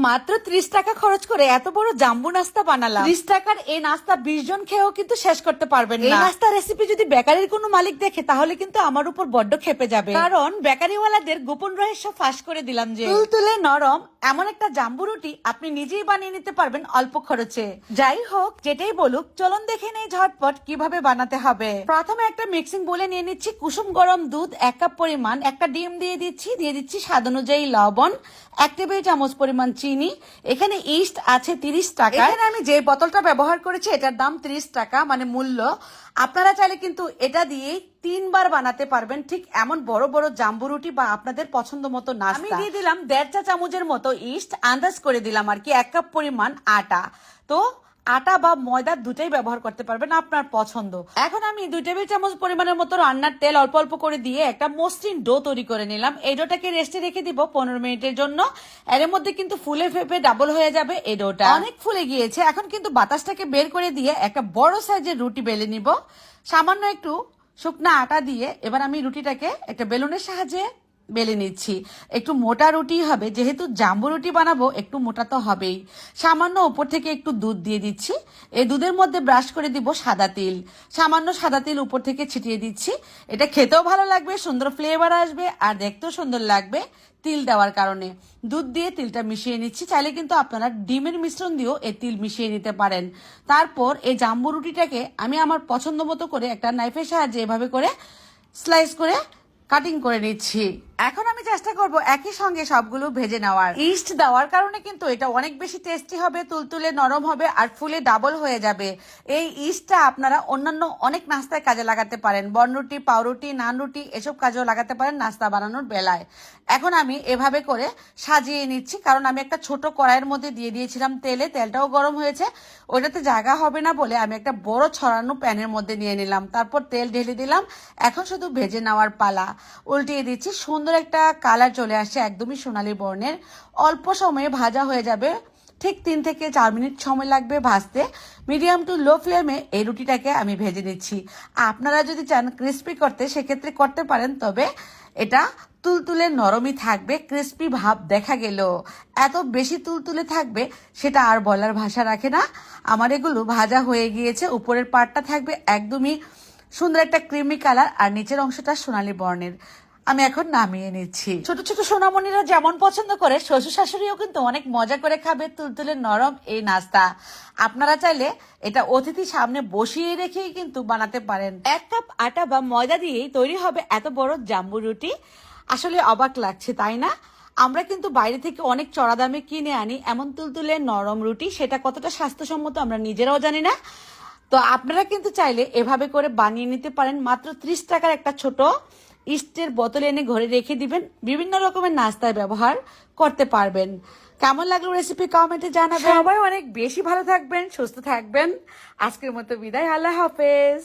মাত্র 30 টাকা খরচ করে এত বড় জাম্বু নাস্তা বানালাম। 30 টাকার এই নাস্তা 20 জন খেয়েও কিন্তু শেষ করতে পারবেন না। এই নাস্তা রেসিপি যদি বেকারির কোনো মালিক দেখে তাহলে কিন্তু আমার উপর বড্ড খেপে যাবে, কারণ বেকারিওয়ালাদের গোপন রহস্য ফাঁস করে দিলাম যে তুলতুলে নরম এমন একটা জাম্বু রুটি আপনি নিজেই বানিয়ে নিতে পারবেন অল্প খরচে। যাই হোক, যেটাই বলুক, চলুন দেখে নেই ঝটপট কিভাবে বানাতে হবে। প্রথমে একটা মিক্সিং বোলে নিয়ে নিচ্ছি কুসুম গরম দুধ 1 কাপ পরিমাণ, একটা ডিম দিয়ে দিচ্ছি স্বাদ অনুযায়ী লবণ, 1 টেবিল চামচ পরিমাণ চিনি। এখানে ইস্ট আছে 30 টাকা। এখানে আমি যে বোতলটা ব্যবহার করেছি এটার দাম 30 টাকা, মানে মূল্য। আপনারা চাইলে কিন্তু এটা দিয়ে 3 বার বানাতে পারবেন ঠিক এমন বড় বড় জাম্বু রুটি বা আপনাদের পছন্দ মতো নাস্তা। আমি দিয়ে দিলাম 1.5 চা চামচের মতো ইস্ট, আন্দাজ করে দিলাম আর কি 1 কাপ পরিমাণ আটা। তো আটা বা ময়দা দুটাই ব্যবহার করতে পারবেন আপনার পছন্দ। এখন আমি 2 টেবিল চামচ পরিমাণের মতো রান্নার তেল অল্প অল্প করে দিয়ে একটা মসৃণ ডো তৈরি করে নিলাম। এই ডোটাকে রেস্টে রেখে দিব 15 মিনিটের জন্য। এর মধ্যে কিন্তু ফুলে ফেপে ডাবল হয়ে যাবে এই ডোটা। অনেক ফুলে গিয়েছে। এখন কিন্তু বাতাসটাকে বের করে দিয়ে একটা বড় সাইজের রুটি বেলে নিব। সামান্য একটু শুকনা আটা দিয়ে এবার আমি রুটিটাকে একটা বেলুনের সাহায্যে বেলে নিচ্ছি। একটু মোটা রুটি হবে, যেহেতু জাম্বু রুটি বানাবো একটু মোটা তো হবেই। সামান্য উপর থেকে একটু দুধ দিয়ে দিচ্ছি। এই দুধের মধ্যে ব্রাশ করে দিব সাদা তিল। সামান্য সাদা তিল উপর থেকে ছিটিয়ে দিচ্ছি। এটা খেতেও ভালো লাগবে, সুন্দর ফ্লেভার আসবে আর দেখতেও সুন্দর লাগবে তিল দেওয়ার কারণে। দুধ দিয়ে তিলটা মিশিয়ে নিচ্ছি। চাইলে কিন্তু আপনারা ডিমের মিশ্রণ দিয়েও এই তিল মিশিয়ে নিতে পারেন। তারপর এই জাম্বু রুটিটাকে আমি আমার পছন্দ মতো করে একটা নাইফের সাহায্যে এভাবে করে স্লাইস করে কাটিং করে নিচ্ছি। এখন আমি চেষ্টা করব একই সঙ্গে সবগুলো ভেজে নেওয়ার। ইস্ট দেওয়ার কারণে কিন্তু এটা অনেক বেশি টেস্টি হবে, তুলতুলে নরম হবে আর ফুলে ডাবল হয়ে যাবে। এই ইস্টটা আপনারা অন্যান্য অনেক নাস্তায় কাজে লাগাতে পারেন, বনরুটি, পাউরুটি, নান রুটি এসব কাজেও লাগাতে পারেন নাস্তা বানানোর বেলায়। এখন আমি এভাবে করে সাজিয়ে নিচ্ছি, কারণ আমি একটা ছোট কড়াইয়ের মধ্যে দিয়ে দিয়েছিলাম তেলটাও গরম হয়েছে। ওইটাতে জায়গা হবে না বলে আমি একটা বড় ছড়ানো প্যানের মধ্যে নিয়ে নিলাম। তারপর তেল ঢেলে দিলাম। এখন শুধু ভেজে নেওয়ার পালা। উল্টিয়ে দিচ্ছি। সুন্দর একটা কালার চলে আসছে, একদমই সোনালী বর্ণের। অল্প সময়ে ভাজা হয়ে যাবে, ঠিক 3 থেকে 4 মিনিট সময় লাগবে ভাজতে। মিডিয়াম টু লো ফ্লেমে এই রুটিটাকে আমি ভেজে নিচ্ছি। আপনারা যদি চান ক্রিস্পি করতে সেক্ষেত্রে করতে পারেন, তবে এটা তুলতুলে নরমই থাকবে। ক্রিস্পি ভাব দেখা গেল এত বেশি তুলতুলে থাকবে সেটা আর বলার ভাষা রাখে না। আমার এগুলো ভাজা হয়ে গিয়েছে। উপরের পার্টটা থাকবে একদমই সুন্দর একটা ক্রিমি কালার আর নিচের অংশটা সোনালী বর্ণের। আমি এখন নামিয়ে নিচ্ছি। ছোট ছোট সোনামণিরা যেমন পছন্দ করে, শ্বশুর শাশুড়িও কিন্তু অনেক মজা করে খাবে তুলতুলে নরম এই নাস্তা। আপনারা চাইলে এটা অতিথি সামনে বসিয়ে রেখেই কিন্তু বানাতে পারেন। 1 কাপ আটা বা ময়দা দিয়েই তৈরি হবে এত বড় জাম্বু রুটি। আসলে অবাক লাগছে, তাই না? আমরা কিন্তু বাইরে থেকে অনেক চড়া দামে কিনে আনি এমন তুলতুলে নরম রুটি, সেটা কতটা স্বাস্থ্যসম্মত আমরা নিজেরাও জানি না। তো আপনারা কিন্তু চাইলে এভাবে করে বানিয়ে নিতে পারেন। মাত্র 30 টাকার একটা ছোট ইস্টের বোতল এনে ঘরে রেখে দিবেন, বিভিন্ন রকমের নাস্তায় ব্যবহার করতে পারবেন। কেমন লাগলো রেসিপি কমেন্টে জানাবেন। সবাই অনেক বেশি ভালো থাকবেন, সুস্থ থাকবেন। আজকের মতো বিদায়, আল্লাহ হাফেজ।